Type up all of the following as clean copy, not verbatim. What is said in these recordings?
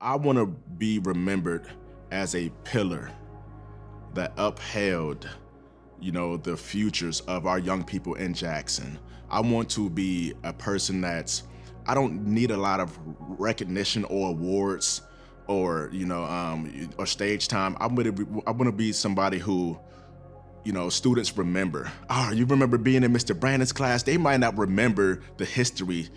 I want to be remembered as a pillar that upheld, the futures of our young people in Jackson. I want to be a person I don't need a lot of recognition or awards or, or stage time. I want to be somebody who, students remember. Oh, you remember being in Mr. Brandon's class? They might not remember the history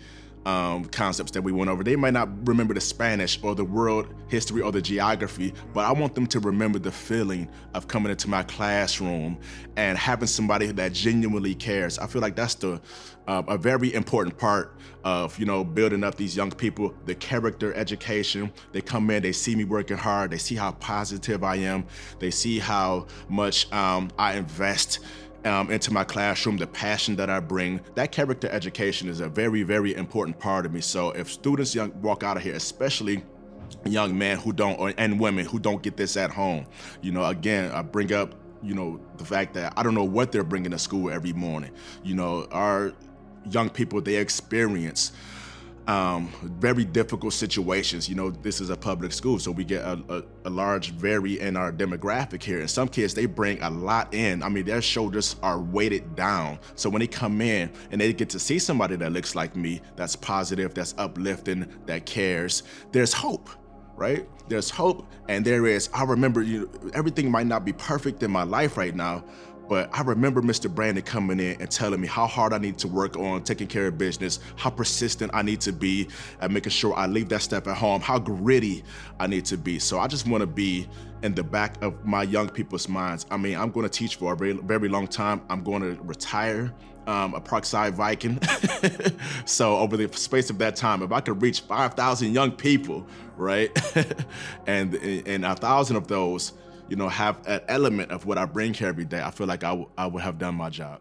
concepts that we went over. They might not remember the Spanish or the world history or the geography, but I want them to remember the feeling of coming into my classroom and having somebody that genuinely cares. I feel like that's a very important part of building up these young people. The character education. They come in, they see me working hard, they see how positive I am, they see how much I invest into my classroom, the passion that I bring. That character education is a very, very important part of me. So if students walk out of here, especially young men and women who don't get this at home, again, I bring up, the fact that I don't know what they're bringing to school every morning. Our young people, they experience very difficult situations. This is a public school, so we get a large vary in our demographic here. And some kids, they bring a lot in. I mean, their shoulders are weighted down. So when they come in and they get to see somebody that looks like me, that's positive, that's uplifting, that cares, there's hope. Right? There's hope, and I remember, everything might not be perfect in my life right now, but I remember Mr. Brandon coming in and telling me how hard I need to work on taking care of business, how persistent I need to be at making sure I leave that stuff at home, how gritty I need to be. So I just want to be in the back of my young people's minds. I mean, I'm going to teach for a very, very long time. I'm going to retire a Parkside Viking. So over the space of that time, if I could reach 5,000 young people, right, and 1,000 of those, have an element of what I bring here every day, I feel like I would have done my job.